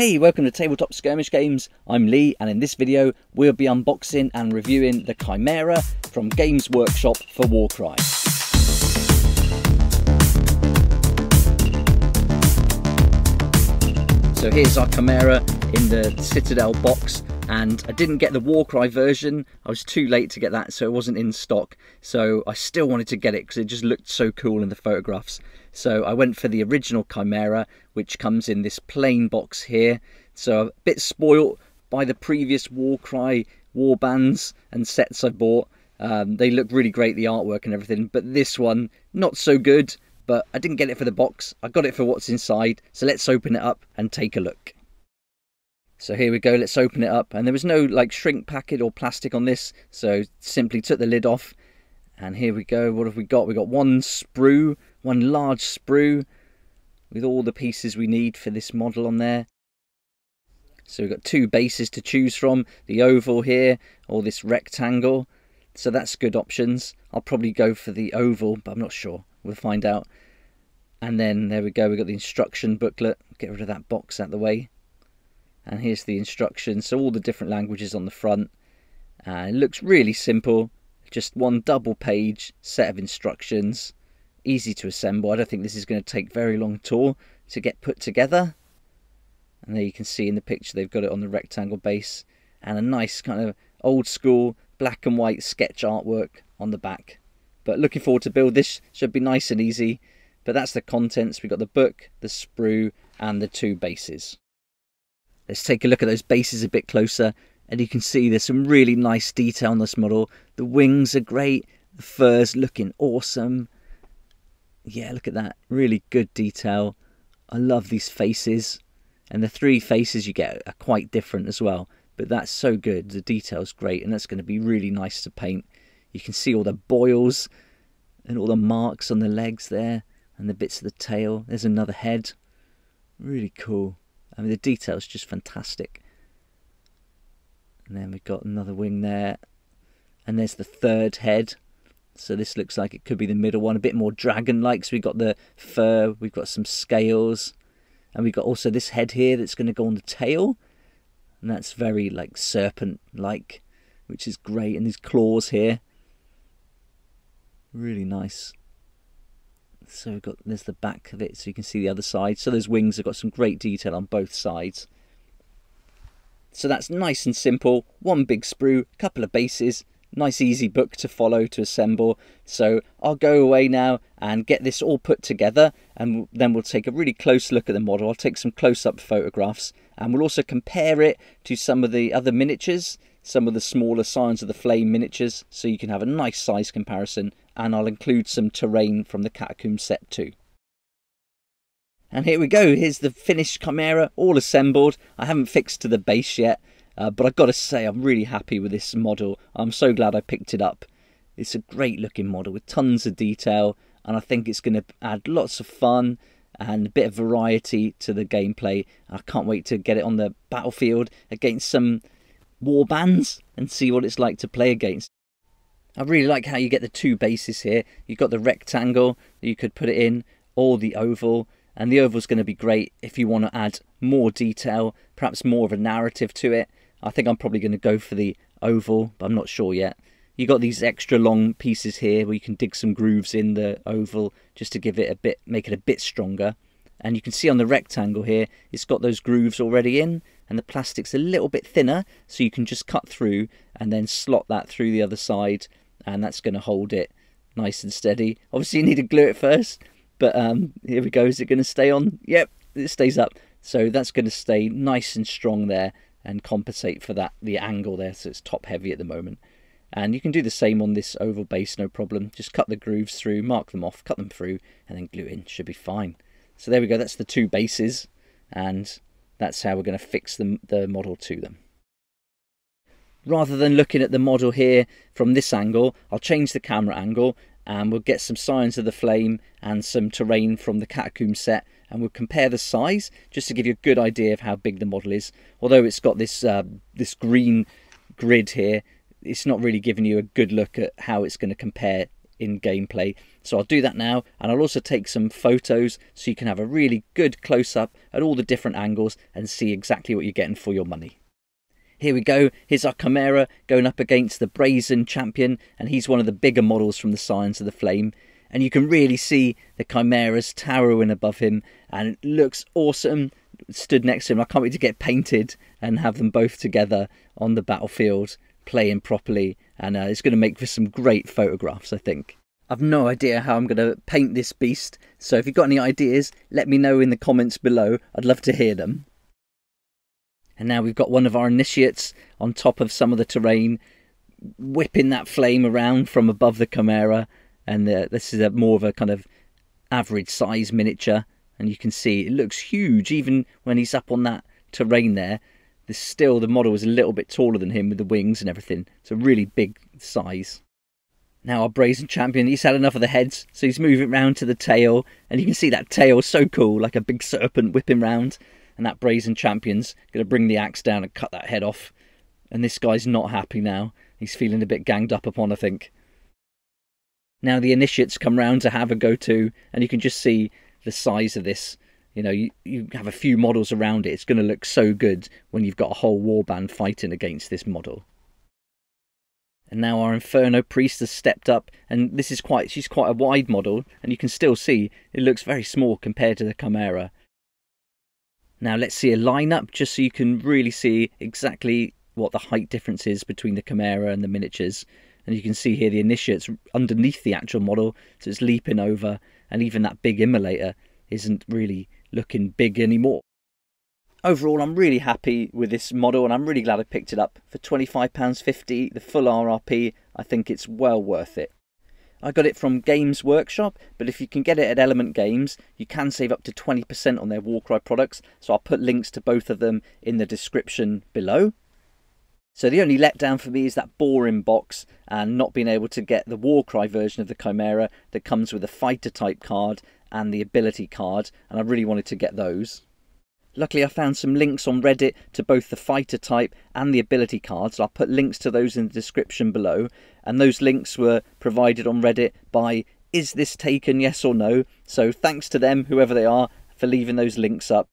Hey, welcome to Tabletop Skirmish Games. I'm Lee, and in this video we'll be unboxing and reviewing the Chimera from Games Workshop for Warcry. So here's our Chimera in the Citadel box, and I didn't get the Warcry version. I was too late to get that, so it wasn't in stock. So I still wanted to get it because it just looked so cool in the photographs. So I went for the original Chimera, which comes in this plain box here. So a bit spoilt by the previous Warcry warbands and sets I bought. They look really great, the artwork and everything, but this one, not so good. But I didn't get it for the box, I got it for what's inside. So let's open it up and take a look. So here we go, let's open it up. And there was no like shrink packet or plastic on this, so simply took the lid off. And here we go, what have we got? We got one sprue, one large sprue with all the pieces we need for this model on there. So we've got two bases to choose from, the oval here or this rectangle. So that's good options. I'll probably go for the oval, but I'm not sure. We'll find out. And then there we go, we've got the instruction booklet. Get rid of that box out of the way. And here's the instructions, so all the different languages on the front. It looks really simple. Just one double page set of instructions, easy to assemble. I don't think this is going to take very long at all to get put together. And there you can see in the picture they've got it on the rectangle base, and a nice kind of old school black and white sketch artwork on the back. But looking forward to build this, should be nice and easy. But that's the contents. We've got the book, the sprue and the two bases. Let's take a look at those bases a bit closer. And you can see there's some really nice detail on this model. The wings are great. The fur's looking awesome. Yeah, look at that. Really good detail. I love these faces. And the three faces you get are quite different as well. But that's so good. The detail's great. And that's going to be really nice to paint. You can see all the boils and all the marks on the legs there. And the bits of the tail. There's another head. Really cool. I mean, the detail's just fantastic. And then we've got another wing there. And there's the third head. So this looks like it could be the middle one. A bit more dragon-like. So we've got the fur. We've got some scales. And we've got also this head here that's going to go on the tail. And that's very like serpent-like. Which is great. And these claws here. Really nice. So we've got, there's the back of it. So you can see the other side. So those wings have got some great detail on both sides. So that's nice and simple. One big sprue, couple of bases, nice easy book to follow, to assemble. So I'll go away now and get this all put together, and then we'll take a really close look at the model. I'll take some close-up photographs, and we'll also compare it to some of the other miniatures, some of the smaller Scions of the Flame miniatures, so you can have a nice size comparison, and I'll include some terrain from the Catacomb set too. And here we go, here's the finished Chimera, all assembled. I haven't fixed to the base yet, but I've got to say I'm really happy with this model. I'm so glad I picked it up. It's a great looking model with tons of detail, and I think it's going to add lots of fun and a bit of variety to the gameplay. I can't wait to get it on the battlefield against some warbands and see what it's like to play against. I really like how you get the two bases here. You've got the rectangle that you could put it in, or the oval. And the oval's going to be great if you want to add more detail, perhaps more of a narrative to it. I think I'm probably going to go for the oval, but I'm not sure yet. You've got these extra long pieces here where you can dig some grooves in the oval just to give it a bit, make it a bit stronger. And you can see on the rectangle here, it's got those grooves already in, and the plastic's a little bit thinner, so you can just cut through and then slot that through the other side, and that's going to hold it nice and steady. Obviously you need to glue it first. But here we go, is it going to stay on? Yep, it stays up. So that's going to stay nice and strong there and compensate for that, the angle there, so it's top heavy at the moment. And you can do the same on this oval base, no problem. Just cut the grooves through, mark them off, cut them through, and then glue in. Should be fine. So there we go, that's the two bases, and that's how we're going to fix the model to them. Rather than looking at the model here from this angle, I'll change the camera angle, and we'll get some Scions of the Flame and some terrain from the Catacomb set, and we'll compare the size just to give you a good idea of how big the model is. Although it's got this this green grid here, it's not really giving you a good look at how it's going to compare in gameplay. So I'll do that now, and I'll also take some photos so you can have a really good close-up at all the different angles and see exactly what you're getting for your money. Here we go, here's our Chimera going up against the Brazen Champion, and he's one of the bigger models from the Scions of the Flame. And you can really see the Chimeras towering above him, and it looks awesome. Stood next to him, I can't wait to get painted and have them both together on the battlefield, playing properly, and it's going to make for some great photographs, I think. I've no idea how I'm going to paint this beast, so if you've got any ideas, let me know in the comments below. I'd love to hear them. And now we've got one of our initiates on top of some of the terrain, whipping that flame around from above the Chimera, and this is more of a kind of average size miniature. And you can see it looks huge even when he's up on that terrain there. The model is a little bit taller than him with the wings and everything. It's a really big size. Now our Brazen Champion, he's had enough of the heads, so he's moving round to the tail. And you can see that tail, so cool, like a big serpent whipping round. And that Brazen Champion's going to bring the axe down and cut that head off. And this guy's not happy now. He's feeling a bit ganged up upon, I think. Now the initiates come round to have a go too, and you can just see the size of this. You know, you have a few models around it. It's going to look so good when you've got a whole warband fighting against this model. And now our Inferno Priest has stepped up, and she's quite a wide model, and you can still see it looks very small compared to the Chimera. Now let's see a lineup just so you can really see exactly what the height difference is between the Chimera and the miniatures. And you can see here the initiates underneath the actual model, so it's leaping over, and even that big immolator isn't really looking big anymore. Overall, I'm really happy with this model, and I'm really glad I picked it up. For £25.50, the full RRP, I think it's well worth it. I got it from Games Workshop, but if you can get it at Element Games, you can save up to 20% on their Warcry products, so I'll put links to both of them in the description below. So the only letdown for me is that boring box and not being able to get the Warcry version of the Chimera that comes with a fighter type card and the ability card, and I really wanted to get those. Luckily I found some links on Reddit to both the fighter type and the ability cards, so I'll put links to those in the description below, and those links were provided on Reddit by Is This Taken Yes or No, so thanks to them, whoever they are, for leaving those links up.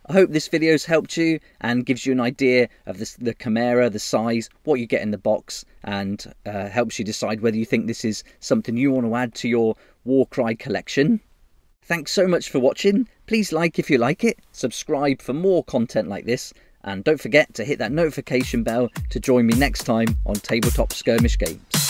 I hope this video's helped you and gives you an idea of the Chimera, the size, what you get in the box, and helps you decide whether you think this is something you want to add to your Warcry collection. Thanks so much for watching. Please like if you like it, subscribe for more content like this, and don't forget to hit that notification bell to join me next time on Tabletop Skirmish Games.